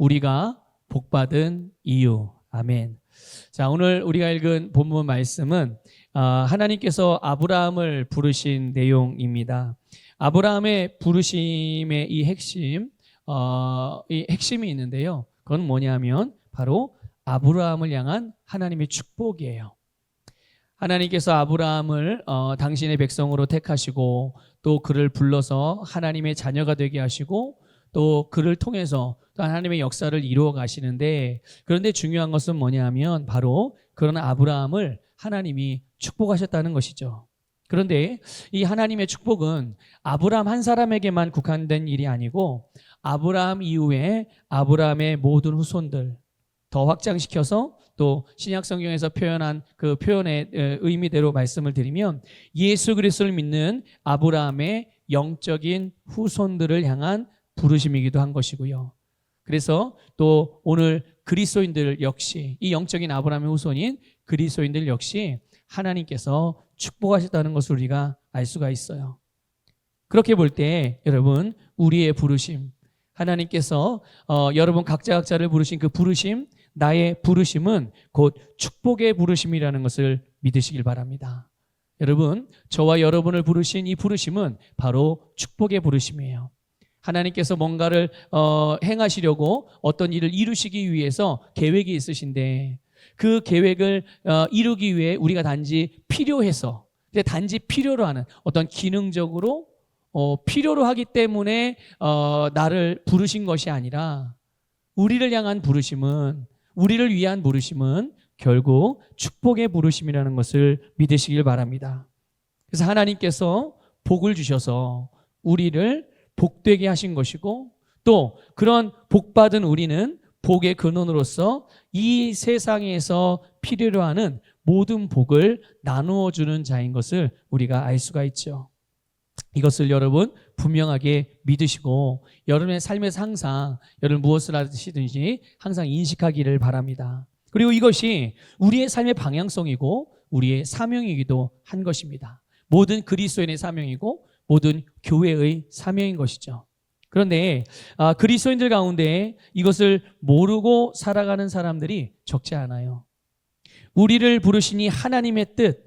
우리가 복받은 이유. 아멘. 자, 오늘 우리가 읽은 본문 말씀은 하나님께서 아브라함을 부르신 내용입니다. 아브라함의 부르심의 이 핵심이 있는데요. 그건 뭐냐면 바로 아브라함을 향한 하나님의 축복이에요. 하나님께서 아브라함을 당신의 백성으로 택하시고 또 그를 불러서 하나님의 자녀가 되게 하시고 또 그를 통해서 또 하나님의 역사를 이루어 가시는데, 그런데 중요한 것은 뭐냐면 바로 그런 아브라함을 하나님이 축복하셨다는 것이죠. 그런데 이 하나님의 축복은 아브라함 한 사람에게만 국한된 일이 아니고 아브라함 이후에 아브라함의 모든 후손들 더 확장시켜서 또 신약 성경에서 표현한 그 표현의 의미대로 말씀을 드리면 예수 그리스도를 믿는 아브라함의 영적인 후손들을 향한 부르심이기도 한 것이고요. 그래서 또 오늘 그리스도인들 역시 이 영적인 아브라함의 후손인 그리스도인들 역시 하나님께서 축복하셨다는 것을 우리가 알 수가 있어요. 그렇게 볼 때 여러분, 우리의 부르심, 하나님께서 여러분 각자를 부르신 그 부르심, 나의 부르심은 곧 축복의 부르심이라는 것을 믿으시길 바랍니다. 여러분, 저와 여러분을 부르신 이 부르심은 바로 축복의 부르심이에요. 하나님께서 뭔가를 행하시려고 어떤 일을 이루시기 위해서 계획이 있으신데 그 계획을 이루기 위해 우리가 단지 필요해서, 단지 필요로 하는 어떤 기능적으로 필요로 하기 때문에 나를 부르신 것이 아니라 우리를 향한 부르심은, 우리를 위한 부르심은 결국 축복의 부르심이라는 것을 믿으시길 바랍니다. 그래서 하나님께서 복을 주셔서 우리를 복되게 하신 것이고 또 그런 복받은 우리는 복의 근원으로서 이 세상에서 필요로 하는 모든 복을 나누어 주는 자인 것을 우리가 알 수가 있죠. 이것을 여러분 분명하게 믿으시고 여러분의 삶에서 항상 여러분 무엇을 하시든지 항상 인식하기를 바랍니다. 그리고 이것이 우리의 삶의 방향성이고 우리의 사명이기도 한 것입니다. 모든 그리스도인의 사명이고 모든 교회의 사명인 것이죠. 그런데 그리스도인들 가운데 이것을 모르고 살아가는 사람들이 적지 않아요. 우리를 부르시니 하나님의 뜻,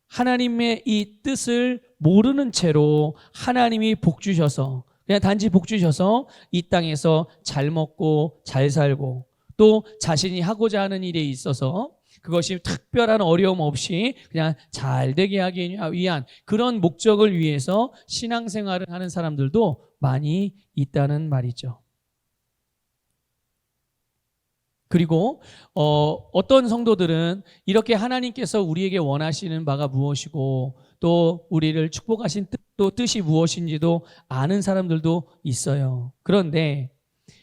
하나님의 이 뜻을 모르는 채로 하나님이 복 주셔서, 그냥 단지 복 주셔서 이 땅에서 잘 먹고 잘 살고 또 자신이 하고자 하는 일에 있어서 그것이 특별한 어려움 없이 그냥 잘 되게 하기 위한 그런 목적을 위해서 신앙생활을 하는 사람들도 많이 있다는 말이죠. 그리고 어떤 성도들은 이렇게 하나님께서 우리에게 원하시는 바가 무엇이고 또 우리를 축복하신 뜻이 무엇인지도 아는 사람들도 있어요. 그런데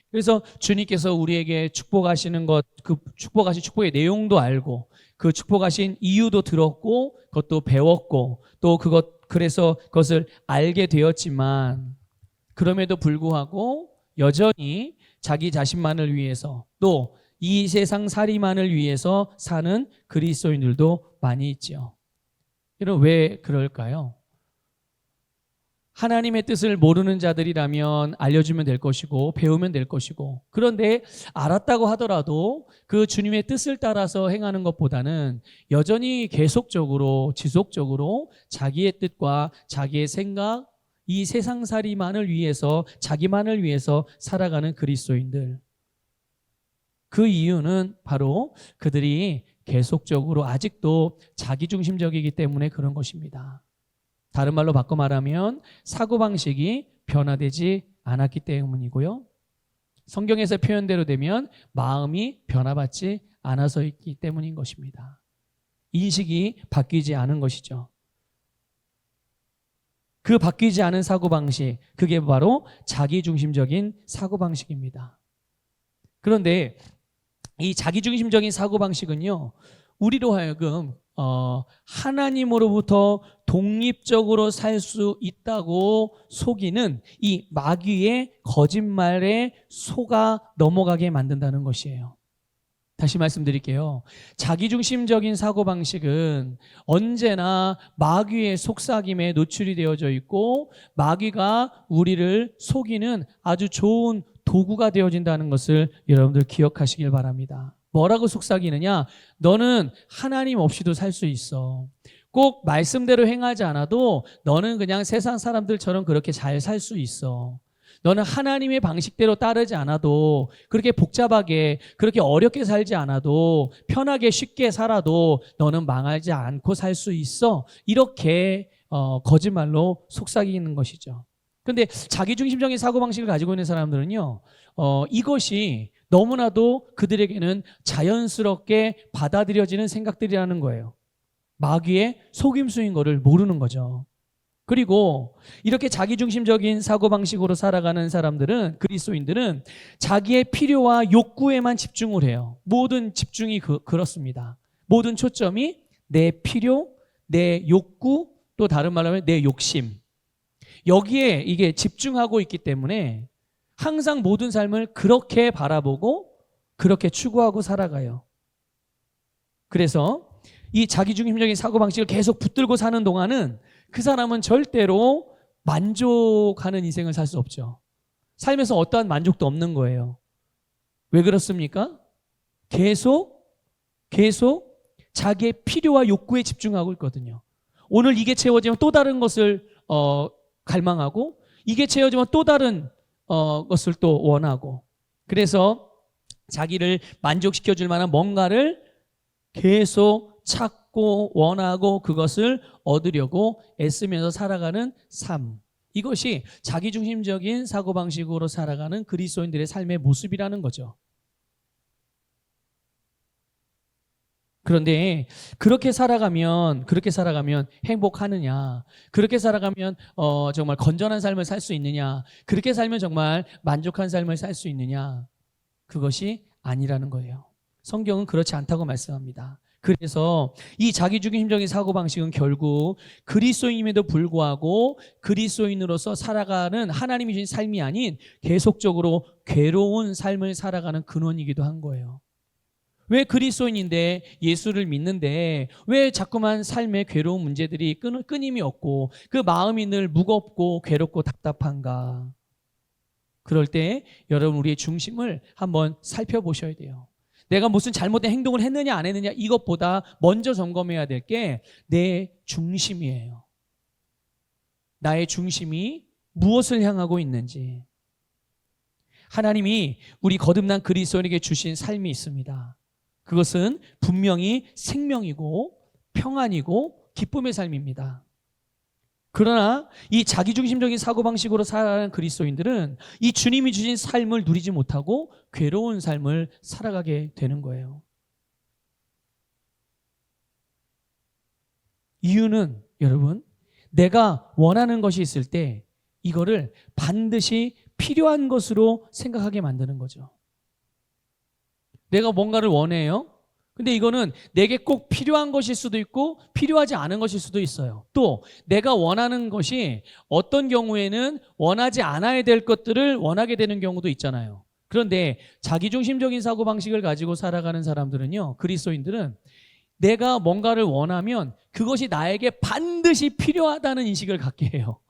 그래서 주님께서 우리에게 축복하시는 것, 그 축복하신 축복의 내용도 알고 그 축복하신 이유도 들었고 그것도 배웠고 또 그래서 그것을 알게 되었지만 그럼에도 불구하고 여전히 자기 자신만을 위해서 또 이 세상 살이만을 위해서 사는 그리스도인들도 많이 있죠. 여러분, 왜 그럴까요? 하나님의 뜻을 모르는 자들이라면 알려주면 될 것이고 배우면 될 것이고, 그런데 알았다고 하더라도 그 주님의 뜻을 따라서 행하는 것보다는 여전히 계속적으로 지속적으로 자기의 뜻과 자기의 생각, 이 세상살이만을 위해서 자기만을 위해서 살아가는 그리스도인들, 그 이유는 바로 그들이 계속적으로 아직도 자기중심적이기 때문에 그런 것입니다. 다른 말로 바꿔 말하면 사고방식이 변화되지 않았기 때문이고요. 성경에서 표현대로 되면 마음이 변화받지 않아서 있기 때문인 것입니다. 인식이 바뀌지 않은 것이죠. 그 바뀌지 않은 사고방식, 그게 바로 자기중심적인 사고방식입니다. 그런데 이 자기중심적인 사고방식은요, 우리로 하여금 하나님으로부터 독립적으로 살 수 있다고 속이는 이 마귀의 거짓말에 속아 넘어가게 만든다는 것이에요. 다시 말씀드릴게요. 자기중심적인 사고방식은 언제나 마귀의 속삭임에 노출이 되어져 있고 마귀가 우리를 속이는 아주 좋은 도구가 되어진다는 것을 여러분들 기억하시길 바랍니다. 뭐라고 속삭이느냐? 너는 하나님 없이도 살 수 있어. 꼭 말씀대로 행하지 않아도 너는 그냥 세상 사람들처럼 그렇게 잘 살 수 있어. 너는 하나님의 방식대로 따르지 않아도, 그렇게 복잡하게, 그렇게 어렵게 살지 않아도, 편하게 쉽게 살아도 너는 망하지 않고 살 수 있어. 이렇게 거짓말로 속삭이는 것이죠. 근데 자기중심적인 사고방식을 가지고 있는 사람들은요, 이것이 너무나도 그들에게는 자연스럽게 받아들여지는 생각들이라는 거예요. 마귀의 속임수인 거를 모르는 거죠. 그리고 이렇게 자기중심적인 사고방식으로 살아가는 사람들은, 그리스도인들은 자기의 필요와 욕구에만 집중을 해요. 모든 집중이 그렇습니다. 모든 초점이 내 필요, 내 욕구, 또 다른 말로 하면 내 욕심, 여기에 이게 집중하고 있기 때문에 항상 모든 삶을 그렇게 바라보고 그렇게 추구하고 살아가요. 그래서 이 자기중심적인 사고방식을 계속 붙들고 사는 동안은 그 사람은 절대로 만족하는 인생을 살 수 없죠. 삶에서 어떠한 만족도 없는 거예요. 왜 그렇습니까? 계속 자기의 필요와 욕구에 집중하고 있거든요. 오늘 이게 채워지면 또 다른 것을 갈망하고, 이게 채워지면 또 다른 것을 또 원하고, 그래서 자기를 만족시켜줄 만한 뭔가를 계속 찾고 원하고 그것을 얻으려고 애쓰면서 살아가는 삶, 이것이 자기중심적인 사고방식으로 살아가는 그리스도인들의 삶의 모습이라는 거죠. 그런데 그렇게 살아가면 행복하느냐? 그렇게 살아가면 정말 건전한 삶을 살 수 있느냐? 그렇게 살면 정말 만족한 삶을 살 수 있느냐? 그것이 아니라는 거예요. 성경은 그렇지 않다고 말씀합니다. 그래서 이 자기중심적인 사고방식은 결국 그리스도인임에도 불구하고 그리스도인으로서 살아가는 하나님이 주신 삶이 아닌 계속적으로 괴로운 삶을 살아가는 근원이기도 한 거예요. 왜 그리스도인인데, 예수를 믿는데 왜 자꾸만 삶의 괴로운 문제들이 끊임이 없고 그 마음이 늘 무겁고 괴롭고 답답한가? 그럴 때 여러분, 우리의 중심을 한번 살펴보셔야 돼요. 내가 무슨 잘못된 행동을 했느냐 안 했느냐, 이것보다 먼저 점검해야 될 게 내 중심이에요. 나의 중심이 무엇을 향하고 있는지. 하나님이 우리 거듭난 그리스도인에게 주신 삶이 있습니다. 그것은 분명히 생명이고 평안이고 기쁨의 삶입니다. 그러나 이 자기중심적인 사고방식으로 살아가는 그리스도인들은 이 주님이 주신 삶을 누리지 못하고 괴로운 삶을 살아가게 되는 거예요. 이유는 여러분, 내가 원하는 것이 있을 때 이거를 반드시 필요한 것으로 생각하게 만드는 거죠. 내가 뭔가를 원해요. 근데 이거는 내게 꼭 필요한 것일 수도 있고 필요하지 않은 것일 수도 있어요. 또 내가 원하는 것이 어떤 경우에는 원하지 않아야 될 것들을 원하게 되는 경우도 있잖아요. 그런데 자기중심적인 사고방식을 가지고 살아가는 사람들은요, 그리스도인들은 내가 뭔가를 원하면 그것이 나에게 반드시 필요하다는 인식을 갖게 해요.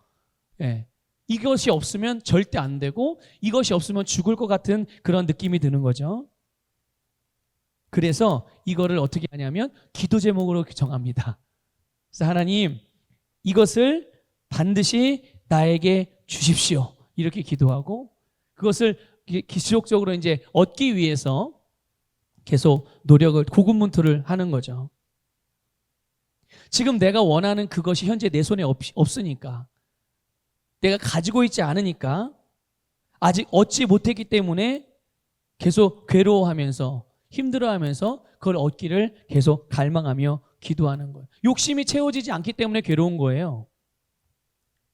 예. 이것이 없으면 절대 안 되고 이것이 없으면 죽을 것 같은 그런 느낌이 드는 거죠. 그래서 이거를 어떻게 하냐면 기도 제목으로 정합니다. 그래서 하나님, 이것을 반드시 나에게 주십시오. 이렇게 기도하고 그것을 기술적으로 이제 얻기 위해서 계속 노력을, 고군분투를 하는 거죠. 지금 내가 원하는 그것이 현재 내 손에 없으니까, 내가 가지고 있지 않으니까, 아직 얻지 못했기 때문에 계속 괴로워하면서 힘들어하면서 그걸 얻기를 계속 갈망하며 기도하는 거예요. 욕심이 채워지지 않기 때문에 괴로운 거예요.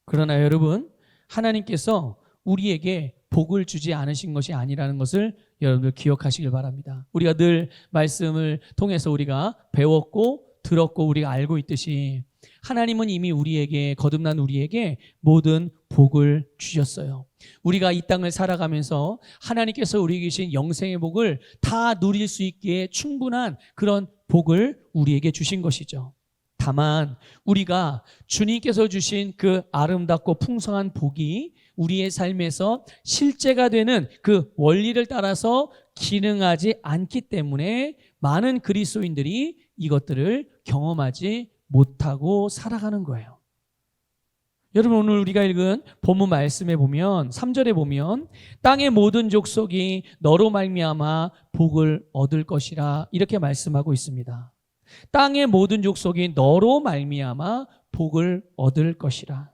그러나 여러분, 하나님께서 우리에게 복을 주지 않으신 것이 아니라는 것을 여러분들 기억하시길 바랍니다. 우리가 늘 말씀을 통해서 우리가 배웠고 들었고 우리가 알고 있듯이 하나님은 이미 우리에게, 거듭난 우리에게 모든 복을 주셨어요. 우리가 이 땅을 살아가면서 하나님께서 우리에게 주신 영생의 복을 다 누릴 수 있기에 충분한 그런 복을 우리에게 주신 것이죠. 다만 우리가 주님께서 주신 그 아름답고 풍성한 복이 우리의 삶에서 실제가 되는 그 원리를 따라서 기능하지 않기 때문에 많은 그리스도인들이 이것들을 경험하지 못하고 살아가는 거예요. 여러분, 오늘 우리가 읽은 본문 말씀에 보면 3절에 보면 땅의 모든 족속이 너로 말미암아 복을 얻을 것이라 이렇게 말씀하고 있습니다. 땅의 모든 족속이 너로 말미암아 복을 얻을 것이라.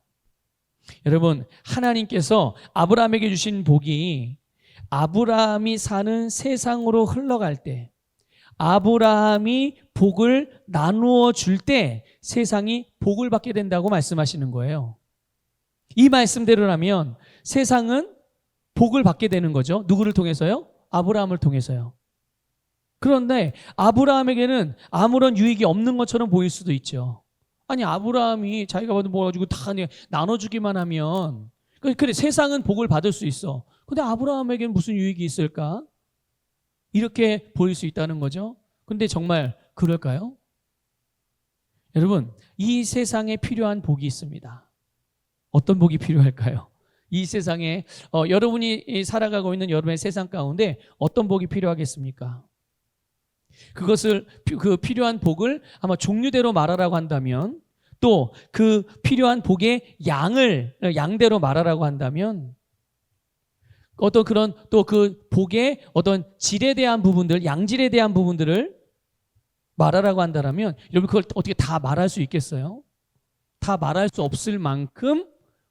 여러분, 하나님께서 아브라함에게 주신 복이 아브라함이 사는 세상으로 흘러갈 때, 아브라함이 복을 나누어 줄 때 세상이 복을 받게 된다고 말씀하시는 거예요. 이 말씀대로라면 세상은 복을 받게 되는 거죠. 누구를 통해서요? 아브라함을 통해서요. 그런데 아브라함에게는 아무런 유익이 없는 것처럼 보일 수도 있죠. 아니, 아브라함이 자기가 받은 뭐 가지고 다 나눠주기만 하면 그래, 세상은 복을 받을 수 있어. 근데 아브라함에게는 무슨 유익이 있을까? 이렇게 보일 수 있다는 거죠. 근데 정말 그럴까요? 여러분, 이 세상에 필요한 복이 있습니다. 어떤 복이 필요할까요? 이 세상에 여러분이 살아가고 있는 여러분의 세상 가운데 어떤 복이 필요하겠습니까? 그것을 그 필요한 복을 아마 종류대로 말하라고 한다면, 또 그 필요한 복의 양대로 말하라고 한다면, 어떤 그런 또 그 복의 어떤 질에 대한 부분들, 양질에 대한 부분들을 말하라고 한다면 여러분 그걸 어떻게 다 말할 수 있겠어요? 다 말할 수 없을 만큼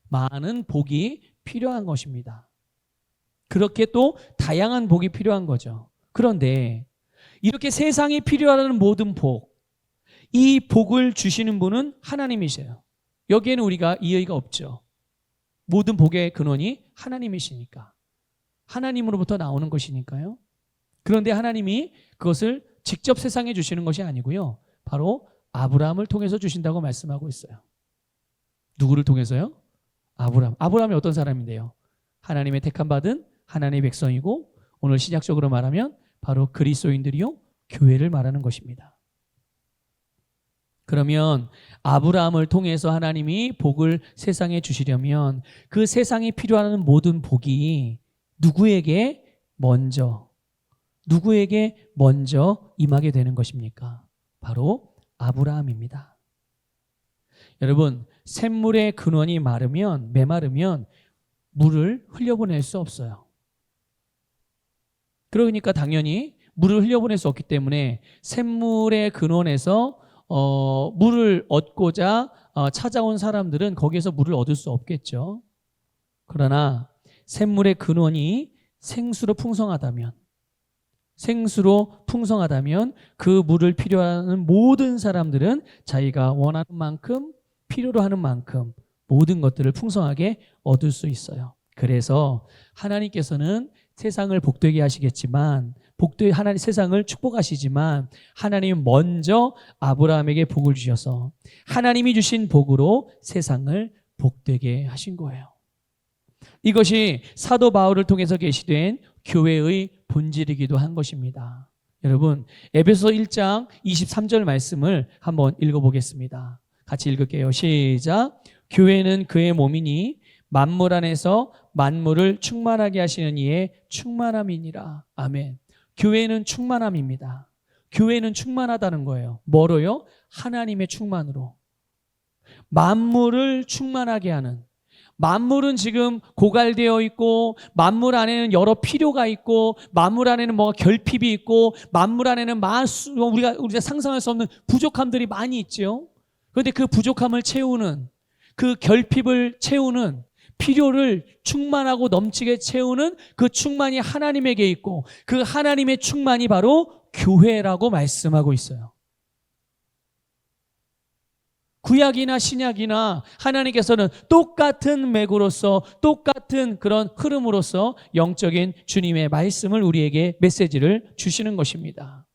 많은 복이 필요한 것입니다. 그렇게 또 다양한 복이 필요한 거죠. 그런데 이렇게 세상이 필요하다는 모든 복, 이 복을 주시는 분은 하나님이세요. 여기에는 우리가 이의가 없죠. 모든 복의 근원이 하나님이시니까. 하나님으로부터 나오는 것이니까요. 그런데 하나님이 그것을 직접 세상에 주시는 것이 아니고요. 바로 아브라함을 통해서 주신다고 말씀하고 있어요. 누구를 통해서요? 아브라함. 아브라함이 어떤 사람인데요? 하나님의 택함 받은 하나님의 백성이고, 오늘 신약적으로 말하면 바로 그리스도인들이요, 교회를 말하는 것입니다. 그러면 아브라함을 통해서 하나님이 복을 세상에 주시려면 그 세상에 필요한 모든 복이 누구에게 먼저 임하게 되는 것입니까? 바로 아브라함입니다. 여러분, 샘물의 근원이 메마르면 물을 흘려보낼 수 없어요. 그러니까 당연히 물을 흘려보낼 수 없기 때문에 샘물의 근원에서 물을 얻고자 찾아온 사람들은 거기에서 물을 얻을 수 없겠죠. 그러나 샘물의 근원이 생수로 풍성하다면 그 물을 필요하는 모든 사람들은 자기가 원하는 만큼, 필요로 하는 만큼 모든 것들을 풍성하게 얻을 수 있어요. 그래서 하나님께서는 세상을 복되게 하시겠지만, 세상을 축복하시지만, 하나님은 먼저 아브라함에게 복을 주셔서 하나님이 주신 복으로 세상을 복되게 하신 거예요. 이것이 사도 바울을 통해서 계시된 교회의 본질이기도 한 것입니다. 여러분, 에베소 1장 23절 말씀을 한번 읽어보겠습니다. 같이 읽을게요. 시작. 교회는 그의 몸이니 만물 안에서 만물을 충만하게 하시는 이의 충만함이니라. 아멘. 교회는 충만함입니다. 교회는 충만하다는 거예요. 뭐로요? 하나님의 충만으로. 만물을 충만하게 하는, 만물은 지금 고갈되어 있고, 만물 안에는 여러 필요가 있고, 만물 안에는 뭐가 결핍이 있고, 만물 안에는 우리가 상상할 수 없는 부족함들이 많이 있죠. 그런데 그 부족함을 채우는, 그 결핍을 채우는, 필요를 충만하고 넘치게 채우는 그 충만이 하나님에게 있고, 그 하나님의 충만이 바로 교회라고 말씀하고 있어요. 구약이나 신약이나 하나님께서는 똑같은 맥으로서, 똑같은 그런 흐름으로서 영적인 주님의 말씀을 우리에게 메시지를 주시는 것입니다.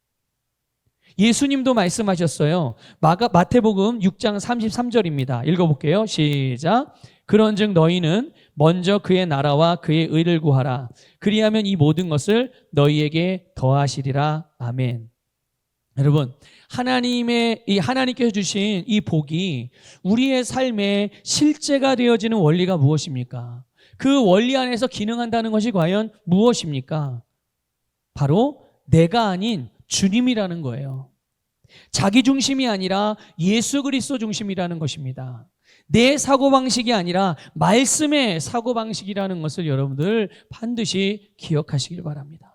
예수님도 말씀하셨어요. 마태복음 6장 33절입니다. 읽어볼게요. 시작. 그런즉 너희는 먼저 그의 나라와 그의 의를 구하라. 그리하면 이 모든 것을 너희에게 더하시리라. 아멘. 여러분, 하나님께서 주신 이 복이 우리의 삶의 실제가 되어지는 원리가 무엇입니까? 그 원리 안에서 기능한다는 것이 과연 무엇입니까? 바로 내가 아닌 주님이라는 거예요. 자기 중심이 아니라 예수 그리스도 중심이라는 것입니다. 내 사고방식이 아니라 말씀의 사고방식이라는 것을 여러분들 반드시 기억하시길 바랍니다.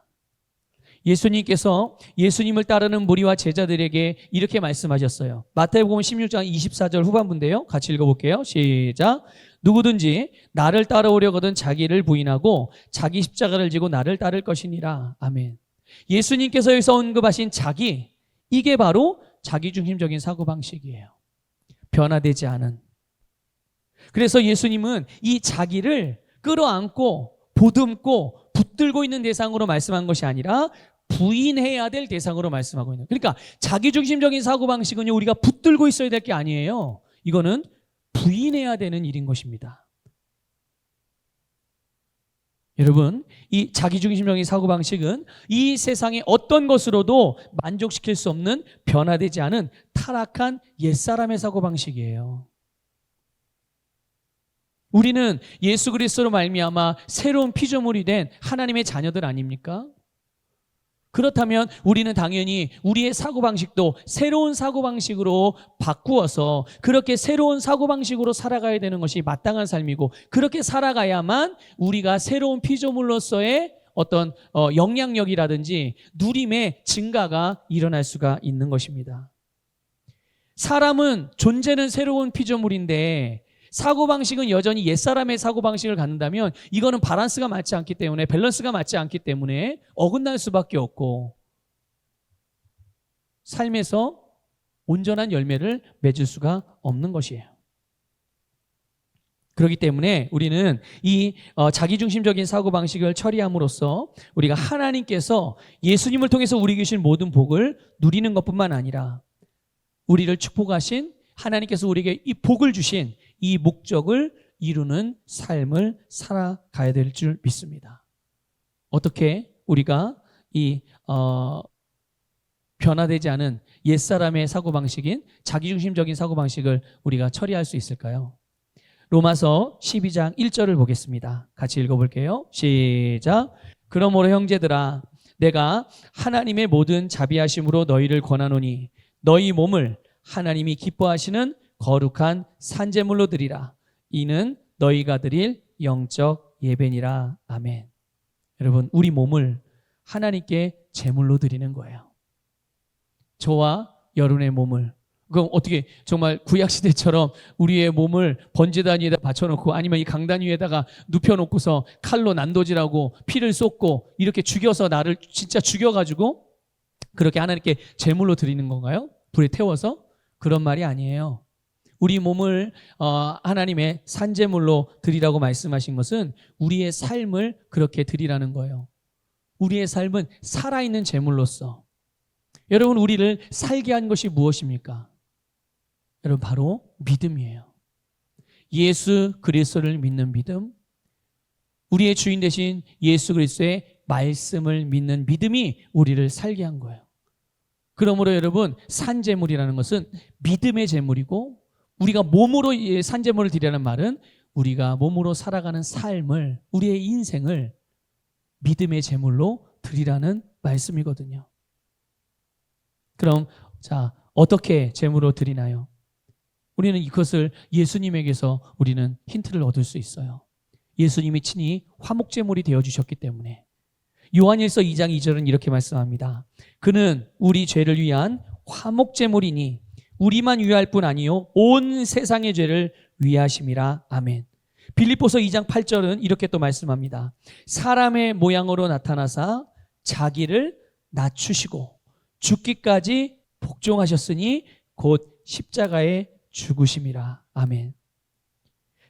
예수님께서 예수님을 따르는 무리와 제자들에게 이렇게 말씀하셨어요. 마태복음 16장 24절 후반부인데요. 같이 읽어볼게요. 시작. 누구든지 나를 따라오려거든 자기를 부인하고 자기 십자가를 지고 나를 따를 것이니라. 아멘. 예수님께서 여기서 언급하신 자기, 이게 바로 자기중심적인 사고방식이에요. 변화되지 않은. 그래서 예수님은 이 자기를 끌어안고 보듬고 붙들고 있는 대상으로 말씀한 것이 아니라 부인해야 될 대상으로 말씀하고 있는. 그러니까 자기중심적인 사고방식은요, 우리가 붙들고 있어야 될 게 아니에요. 이거는 부인해야 되는 일인 것입니다. 여러분, 이 자기중심적인 사고방식은 이 세상의 어떤 것으로도 만족시킬 수 없는 변화되지 않은 타락한 옛사람의 사고방식이에요. 우리는 예수 그리스도로 말미암아 새로운 피조물이 된 하나님의 자녀들 아닙니까? 그렇다면 우리는 당연히 우리의 사고방식도 새로운 사고방식으로 바꾸어서 그렇게 새로운 사고방식으로 살아가야 되는 것이 마땅한 삶이고, 그렇게 살아가야만 우리가 새로운 피조물로서의 어떤 영향력이라든지 누림의 증가가 일어날 수가 있는 것입니다. 사람은 존재는 새로운 피조물인데 사고방식은 여전히 옛사람의 사고방식을 갖는다면 이거는 밸런스가 맞지 않기 때문에 어긋날 수밖에 없고 삶에서 온전한 열매를 맺을 수가 없는 것이에요. 그렇기 때문에 우리는 이 자기중심적인 사고방식을 처리함으로써 우리가 하나님께서 예수님을 통해서 우리에게 주신 모든 복을 누리는 것뿐만 아니라 우리를 축복하신 하나님께서 우리에게 이 복을 주신 이 목적을 이루는 삶을 살아가야 될 줄 믿습니다. 어떻게 우리가 이 변화되지 않은 옛사람의 사고방식인 자기중심적인 사고방식을 우리가 처리할 수 있을까요? 로마서 12장 1절을 보겠습니다. 같이 읽어볼게요. 시작. 그러므로 형제들아, 내가 하나님의 모든 자비하심으로 너희를 권하노니 너희 몸을 하나님이 기뻐하시는 거룩한 산제물로 드리라. 이는 너희가 드릴 영적 예배니라. 아멘. 여러분, 우리 몸을 하나님께 제물로 드리는 거예요. 저와 여러분의 몸을, 그럼 어떻게 정말 구약시대처럼 우리의 몸을 번제단 위에다 받쳐놓고 아니면 이 강단 위에다가 눕혀놓고서 칼로 난도질하고 피를 쏟고 이렇게 죽여서 나를 진짜 죽여가지고 그렇게 하나님께 제물로 드리는 건가요? 불에 태워서? 그런 말이 아니에요. 우리 몸을 하나님의 산제물로 드리라고 말씀하신 것은 우리의 삶을 그렇게 드리라는 거예요. 우리의 삶은 살아있는 제물로서. 여러분, 우리를 살게 한 것이 무엇입니까? 여러분, 바로 믿음이에요. 예수 그리스도를 믿는 믿음, 우리의 주인 되신 예수 그리스도의 말씀을 믿는 믿음이 우리를 살게 한 거예요. 그러므로 여러분, 산제물이라는 것은 믿음의 제물이고, 우리가 몸으로 산제물을 드리라는 말은 우리가 몸으로 살아가는 삶을, 우리의 인생을 믿음의 제물로 드리라는 말씀이거든요. 그럼 자, 어떻게 제물로 드리나요? 우리는 이것을 예수님에게서 우리는 힌트를 얻을 수 있어요. 예수님이 친히 화목제물이 되어주셨기 때문에. 요한일서 2장 2절은 이렇게 말씀합니다. 그는 우리 죄를 위한 화목제물이니 우리만 위할 뿐 아니요 온 세상의 죄를 위하심이라. 아멘. 빌립보서 2장 8절은 이렇게 또 말씀합니다. 사람의 모양으로 나타나사 자기를 낮추시고 죽기까지 복종하셨으니 곧 십자가에 죽으심이라. 아멘.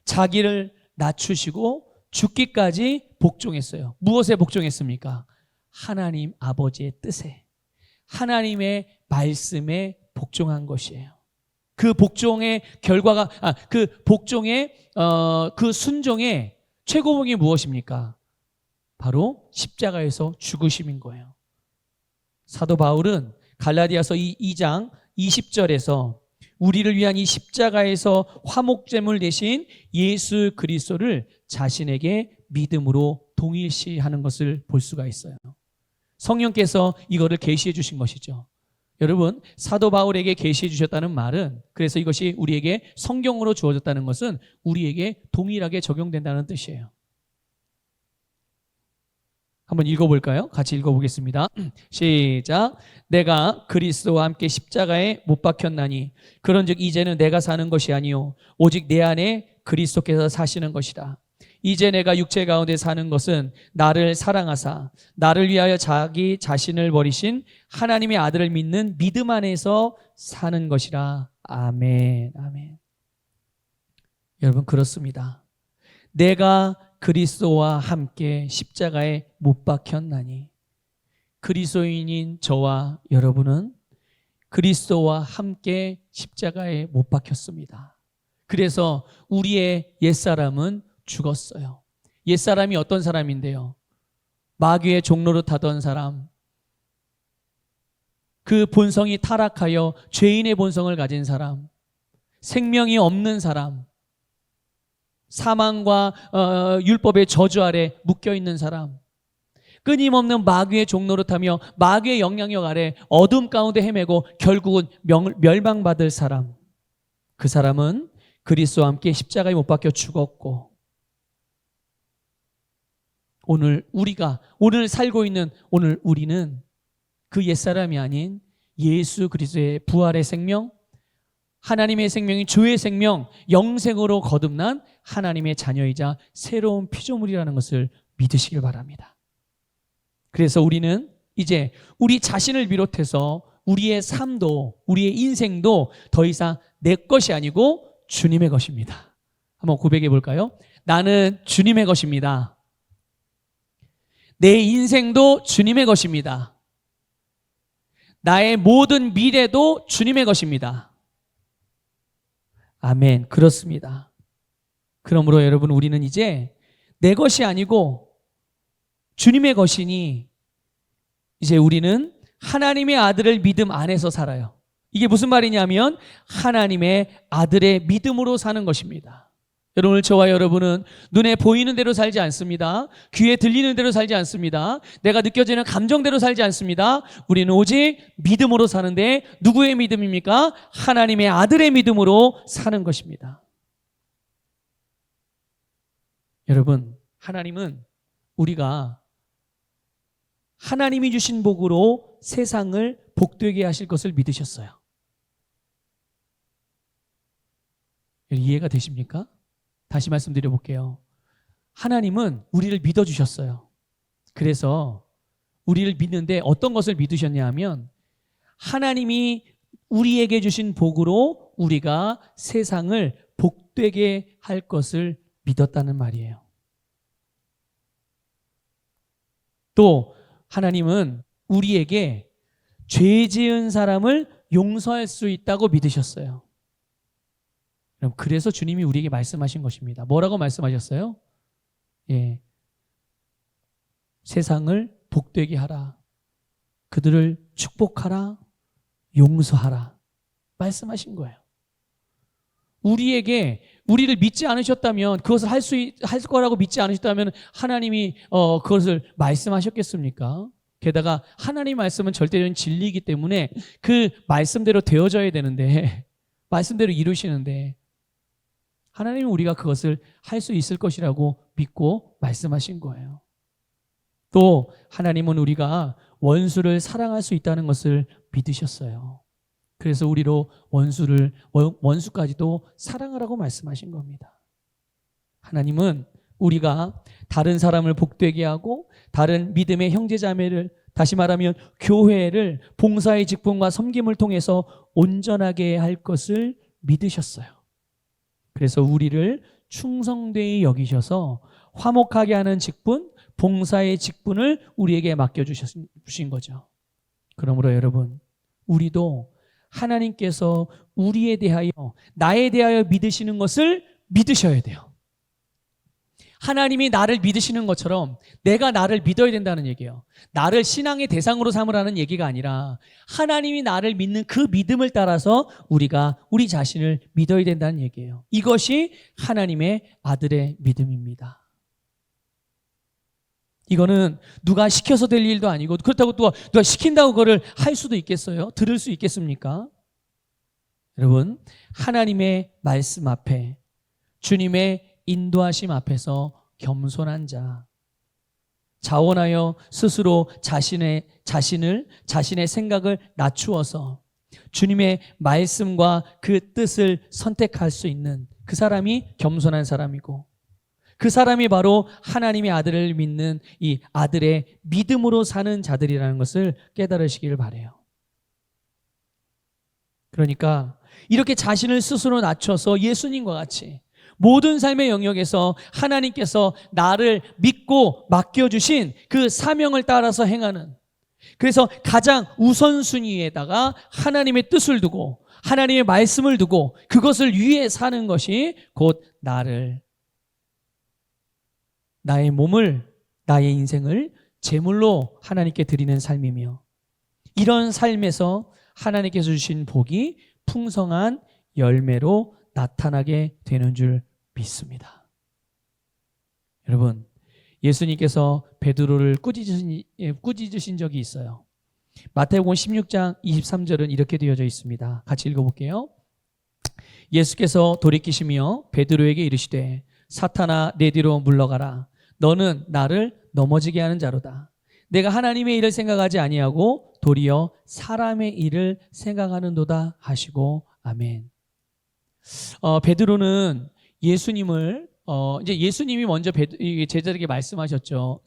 자기를 낮추시고 죽기까지 복종했어요. 무엇에 복종했습니까? 하나님 아버지의 뜻에, 하나님의 말씀에 복종한 것이에요. 그 복종의 결과가, 그 복종의 그 순종의 최고봉이 무엇입니까? 바로 십자가에서 죽으심인 거예요. 사도 바울은 갈라디아서 2장 20절에서 우리를 위한 이 십자가에서 화목제물 대신 예수 그리스도를 자신에게 믿음으로 동일시하는 것을 볼 수가 있어요. 성령께서 이거를 계시해 주신 것이죠. 여러분, 사도 바울에게 계시해 주셨다는 말은, 그래서 이것이 우리에게 성경으로 주어졌다는 것은 우리에게 동일하게 적용된다는 뜻이에요. 한번 읽어볼까요? 같이 읽어보겠습니다. 시작. 내가 그리스도와 함께 십자가에 못 박혔나니 그런즉 이제는 내가 사는 것이 아니요 오직 내 안에 그리스도께서 사시는 것이다. 이제 내가 육체 가운데 사는 것은 나를 사랑하사 나를 위하여 자기 자신을 버리신 하나님의 아들을 믿는 믿음 안에서 사는 것이라. 아멘. 아멘. 여러분, 그렇습니다. 내가 그리스도와 함께 십자가에 못 박혔나니, 그리스도인인 저와 여러분은 그리스도와 함께 십자가에 못 박혔습니다. 그래서 우리의 옛사람은 죽었어요. 옛사람이 어떤 사람인데요? 마귀의 종로로 타던 사람, 그 본성이 타락하여 죄인의 본성을 가진 사람, 생명이 없는 사람, 사망과 율법의 저주 아래 묶여있는 사람, 끊임없는 마귀의 종로로 타며 마귀의 영향력 아래 어둠 가운데 헤매고 결국은 멸망받을 사람, 그 사람은 그리스도와 함께 십자가에 못 박혀 죽었고, 오늘 살고 있는 우리는 그 옛사람이 아닌 예수 그리스도의 부활의 생명, 하나님의 생명이 주의 생명, 영생으로 거듭난 하나님의 자녀이자 새로운 피조물이라는 것을 믿으시길 바랍니다. 그래서 우리는 이제 우리 자신을 비롯해서 우리의 삶도, 우리의 인생도 더 이상 내 것이 아니고 주님의 것입니다. 한번 고백해 볼까요? 나는 주님의 것입니다. 내 인생도 주님의 것입니다. 나의 모든 미래도 주님의 것입니다. 아멘. 그렇습니다. 그러므로 여러분, 우리는 이제 내 것이 아니고 주님의 것이니 이제 우리는 하나님의 아들을 믿음 안에서 살아요. 이게 무슨 말이냐면 하나님의 아들의 믿음으로 사는 것입니다. 여러분, 오늘 저와 여러분은 눈에 보이는 대로 살지 않습니다. 귀에 들리는 대로 살지 않습니다. 내가 느껴지는 감정대로 살지 않습니다. 우리는 오직 믿음으로 사는데, 누구의 믿음입니까? 하나님의 아들의 믿음으로 사는 것입니다. 여러분, 하나님은 우리가 하나님이 주신 복으로 세상을 복되게 하실 것을 믿으셨어요. 이해가 되십니까? 다시 말씀드려 볼게요. 하나님은 우리를 믿어주셨어요. 그래서 우리를 믿는데 어떤 것을 믿으셨냐 하면 하나님이 우리에게 주신 복으로 우리가 세상을 복되게 할 것을 믿었다는 말이에요. 또 하나님은 우리에게 죄 지은 사람을 용서할 수 있다고 믿으셨어요. 그래서 주님이 우리에게 말씀하신 것입니다. 뭐라고 말씀하셨어요? 예, 세상을 복되게 하라, 그들을 축복하라, 용서하라 말씀하신 거예요. 우리를 믿지 않으셨다면, 그것을 할 거라고 믿지 않으셨다면 하나님이 그것을 말씀하셨겠습니까? 게다가 하나님 말씀은 절대적인 진리이기 때문에 그 말씀대로 되어져야 되는데, 말씀대로 이루시는데, 하나님은 우리가 그것을 할 수 있을 것이라고 믿고 말씀하신 거예요. 또 하나님은 우리가 원수를 사랑할 수 있다는 것을 믿으셨어요. 그래서 우리로 원수까지도 사랑하라고 말씀하신 겁니다. 하나님은 우리가 다른 사람을 복되게 하고 다른 믿음의 형제자매를, 다시 말하면 교회를 봉사의 직분과 섬김을 통해서 온전하게 할 것을 믿으셨어요. 그래서 우리를 충성되이 여기셔서 화목하게 하는 직분, 봉사의 직분을 우리에게 맡겨주신 거죠. 그러므로 여러분, 우리도 하나님께서 우리에 대하여, 나에 대하여 믿으시는 것을 믿으셔야 돼요. 하나님이 나를 믿으시는 것처럼 내가 나를 믿어야 된다는 얘기예요. 나를 신앙의 대상으로 삼으라는 얘기가 아니라 하나님이 나를 믿는 그 믿음을 따라서 우리가 우리 자신을 믿어야 된다는 얘기예요. 이것이 하나님의 아들의 믿음입니다. 이거는 누가 시켜서 될 일도 아니고, 그렇다고 또 누가 시킨다고 그거를 할 수도 있겠어요? 들을 수 있겠습니까? 여러분, 하나님의 말씀 앞에, 주님의 인도하심 앞에서 겸손한 자, 자원하여 스스로 자신의 생각을 낮추어서 주님의 말씀과 그 뜻을 선택할 수 있는 그 사람이 겸손한 사람이고, 그 사람이 바로 하나님의 아들을 믿는 이 아들의 믿음으로 사는 자들이라는 것을 깨달으시기를 바라요. 그러니까 이렇게 자신을 스스로 낮춰서 예수님과 같이 모든 삶의 영역에서 하나님께서 나를 믿고 맡겨주신 그 사명을 따라서 행하는, 그래서 가장 우선순위에다가 하나님의 뜻을 두고 하나님의 말씀을 두고 그것을 위해 사는 것이 곧 나의 몸을, 나의 인생을 제물로 하나님께 드리는 삶이며, 이런 삶에서 하나님께서 주신 복이 풍성한 열매로 나타나게 되는 줄 믿습니다. 여러분, 예수님께서 베드로를 꾸짖으신 적이 있어요. 마태복음 16장 23절은 이렇게 되어져 있습니다. 같이 읽어볼게요. 예수께서 돌이키시며 베드로에게 이르시되 사탄아 내 뒤로 물러가라. 너는 나를 넘어지게 하는 자로다. 내가 하나님의 일을 생각하지 아니하고 도리어 사람의 일을 생각하는도다 하시고 아멘. 베드로는 예수님을 이제 예수님이 먼저 제자들에게 말씀하셨죠.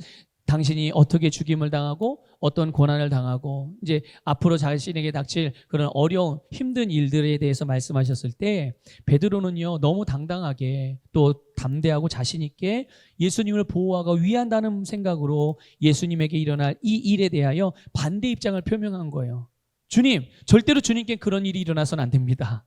당신이 어떻게 죽임을 당하고 어떤 고난을 당하고 이제 앞으로 자신에게 닥칠 그런 어려운 힘든 일들에 대해서 말씀하셨을 때 베드로는요 너무 당당하게 또 담대하고 자신 있게 예수님을 보호하고 위한다는 생각으로 예수님에게 일어날 이 일에 대하여 반대 입장을 표명한 거예요. 주님, 절대로 주님께 그런 일이 일어나서는 안 됩니다.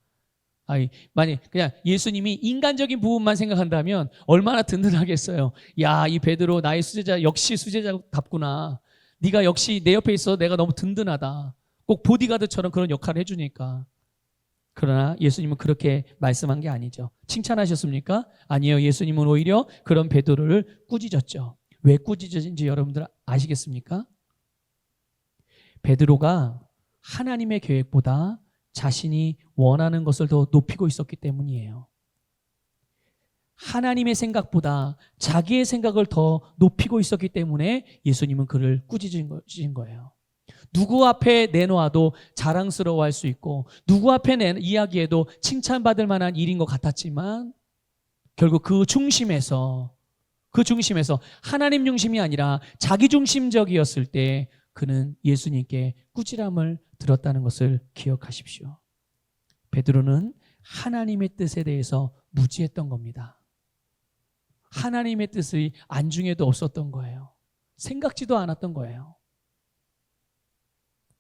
만약 그냥 예수님이 인간적인 부분만 생각한다면 얼마나 든든하겠어요. 야, 이 베드로 나의 수제자, 역시 수제자답구나. 네가 역시 내 옆에 있어 내가 너무 든든하다. 꼭 보디가드처럼 그런 역할을 해주니까. 그러나 예수님은 그렇게 말씀한 게 아니죠. 칭찬하셨습니까? 아니에요. 예수님은 오히려 그런 베드로를 꾸짖었죠. 왜 꾸짖었는지 여러분들 아시겠습니까? 베드로가 하나님의 계획보다 자신이 원하는 것을 더 높이고 있었기 때문이에요. 하나님의 생각보다 자기의 생각을 더 높이고 있었기 때문에 예수님은 그를 꾸짖으신 거예요. 누구 앞에 내놓아도 자랑스러워할 수 있고 누구 앞에 이야기해도 칭찬받을 만한 일인 것 같았지만 결국 그 중심에서 하나님 중심이 아니라 자기 중심적이었을 때 그는 예수님께 꾸지람을 들었다는 것을 기억하십시오. 베드로는 하나님의 뜻에 대해서 무지했던 겁니다. 하나님의 뜻이 안중에도 없었던 거예요. 생각지도 않았던 거예요.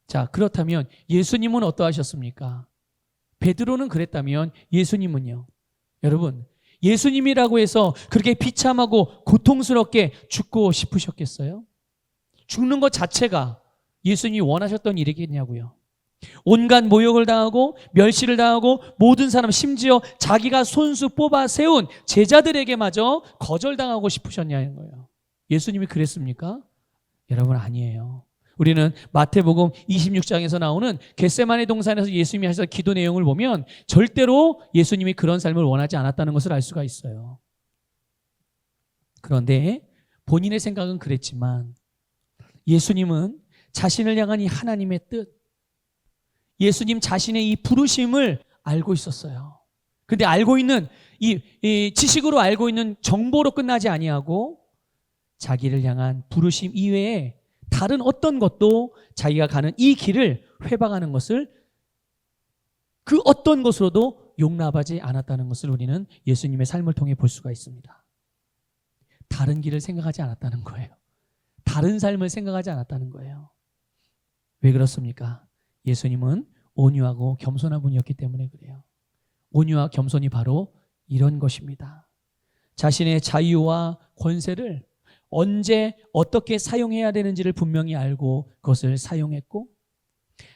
자, 그렇다면 예수님은 어떠하셨습니까? 베드로는 그랬다면 예수님은요? 여러분, 예수님이라고 해서 그렇게 비참하고 고통스럽게 죽고 싶으셨겠어요? 죽는 것 자체가 예수님이 원하셨던 일이겠냐고요. 온갖 모욕을 당하고 멸시를 당하고 모든 사람, 심지어 자기가 손수 뽑아 세운 제자들에게마저 거절당하고 싶으셨냐는 거예요. 예수님이 그랬습니까? 여러분, 아니에요. 우리는 마태복음 26장에서 나오는 겟세마네 동산에서 예수님이 하신 기도 내용을 보면 절대로 예수님이 그런 삶을 원하지 않았다는 것을 알 수가 있어요. 그런데 본인의 생각은 그랬지만 예수님은 자신을 향한 이 하나님의 뜻, 예수님 자신의 이 부르심을 알고 있었어요. 근데 알고 있는 이 지식으로 알고 있는 정보로 끝나지 아니하고 자기를 향한 부르심 이외에 다른 어떤 것도 자기가 가는 이 길을 회방하는 것을 그 어떤 것으로도 용납하지 않았다는 것을 우리는 예수님의 삶을 통해 볼 수가 있습니다. 다른 길을 생각하지 않았다는 거예요. 다른 삶을 생각하지 않았다는 거예요. 왜 그렇습니까? 예수님은 온유하고 겸손한 분이었기 때문에 그래요. 온유와 겸손이 바로 이런 것입니다. 자신의 자유와 권세를 언제 어떻게 사용해야 되는지를 분명히 알고 그것을 사용했고,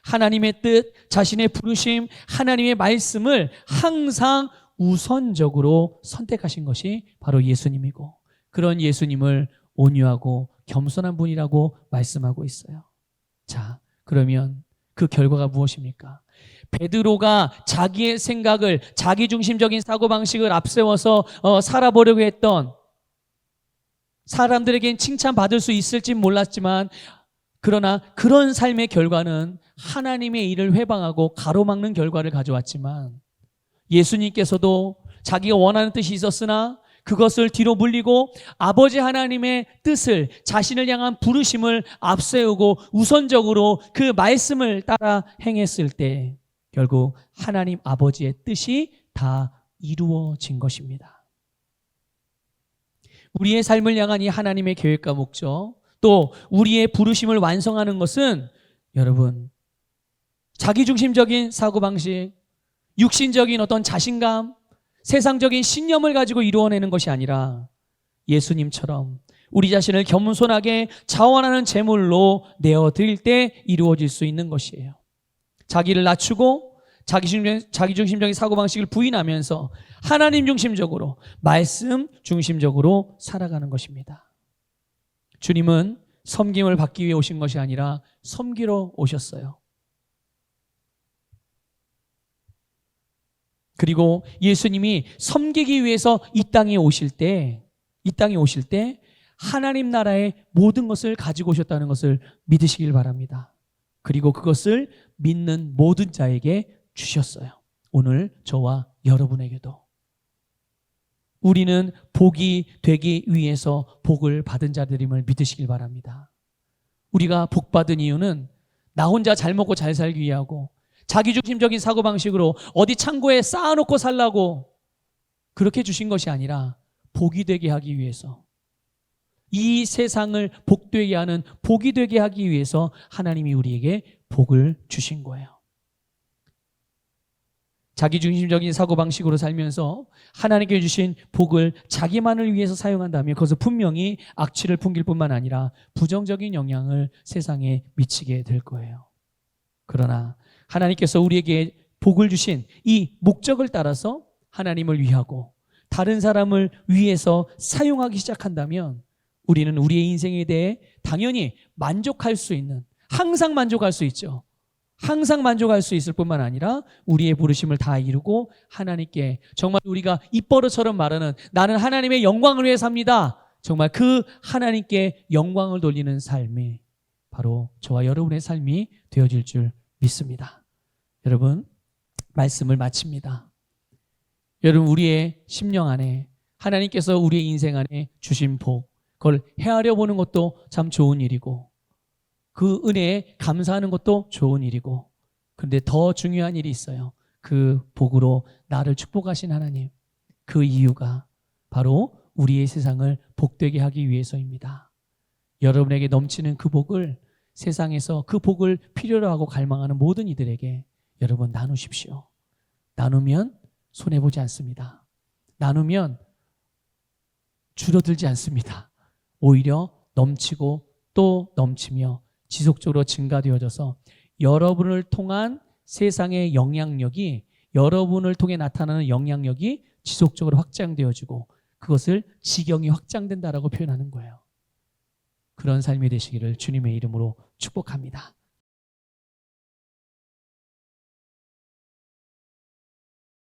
하나님의 뜻, 자신의 부르심, 하나님의 말씀을 항상 우선적으로 선택하신 것이 바로 예수님이고, 그런 예수님을 온유하고 겸손한 분이라고 말씀하고 있어요. 자, 그러면 그 결과가 무엇입니까? 베드로가 자기의 생각을, 자기중심적인 사고방식을 앞세워서 살아보려고 했던, 사람들에겐 칭찬받을 수 있을지 몰랐지만, 그러나 그런 삶의 결과는 하나님의 일을 회방하고 가로막는 결과를 가져왔지만, 예수님께서도 자기가 원하는 뜻이 있었으나 그것을 뒤로 물리고 아버지 하나님의 뜻을, 자신을 향한 부르심을 앞세우고 우선적으로 그 말씀을 따라 행했을 때 결국 하나님 아버지의 뜻이 다 이루어진 것입니다. 우리의 삶을 향한 이 하나님의 계획과 목적, 또 우리의 부르심을 완성하는 것은 여러분, 자기중심적인 사고방식, 육신적인 어떤 자신감, 세상적인 신념을 가지고 이루어내는 것이 아니라 예수님처럼 우리 자신을 겸손하게 자원하는 제물로 내어드릴 때 이루어질 수 있는 것이에요. 자기를 낮추고 자기중심적인 사고방식을 부인하면서 하나님 중심적으로, 말씀 중심적으로 살아가는 것입니다. 주님은 섬김을 받기 위해 오신 것이 아니라 섬기러 오셨어요. 그리고 예수님이 섬기기 위해서 이 땅에 오실 때 하나님 나라의 모든 것을 가지고 오셨다는 것을 믿으시길 바랍니다. 그리고 그것을 믿는 모든 자에게 주셨어요. 오늘 저와 여러분에게도. 우리는 복이 되기 위해서 복을 받은 자들임을 믿으시길 바랍니다. 우리가 복 받은 이유는 나 혼자 잘 먹고 잘 살기 위하고, 자기중심적인 사고방식으로 어디 창고에 쌓아놓고 살라고 그렇게 주신 것이 아니라 복이 되게 하기 위해서, 이 세상을 복되게 하는, 복이 되게 하기 위해서 하나님이 우리에게 복을 주신 거예요. 자기중심적인 사고방식으로 살면서 하나님께 주신 복을 자기만을 위해서 사용한다면 그것은 분명히 악취를 풍길 뿐만 아니라 부정적인 영향을 세상에 미치게 될 거예요. 그러나 하나님께서 우리에게 복을 주신 이 목적을 따라서 하나님을 위하고 다른 사람을 위해서 사용하기 시작한다면 우리는 우리의 인생에 대해 당연히 만족할 수 있는, 항상 만족할 수 있죠. 항상 만족할 수 있을 뿐만 아니라 우리의 부르심을 다 이루고 하나님께 정말 우리가 입버릇처럼 말하는 나는 하나님의 영광을 위해 삽니다. 정말 그 하나님께 영광을 돌리는 삶이 바로 저와 여러분의 삶이 되어질 줄 믿습니다. 여러분, 말씀을 마칩니다. 여러분, 우리의 심령 안에 하나님께서 우리의 인생 안에 주신 복, 그걸 헤아려 보는 것도 참 좋은 일이고 그 은혜에 감사하는 것도 좋은 일이고, 그런데 더 중요한 일이 있어요. 그 복으로 나를 축복하신 하나님, 그 이유가 바로 우리의 세상을 복되게 하기 위해서입니다. 여러분에게 넘치는 그 복을 세상에서 그 복을 필요로 하고 갈망하는 모든 이들에게 여러분 나누십시오. 나누면 손해보지 않습니다. 나누면 줄어들지 않습니다. 오히려 넘치고 또 넘치며 지속적으로 증가되어져서 여러분을 통한 세상의 영향력이, 여러분을 통해 나타나는 영향력이 지속적으로 확장되어지고 그것을 지경이 확장된다라고 표현하는 거예요. 그런 삶이 되시기를 주님의 이름으로 축복합니다.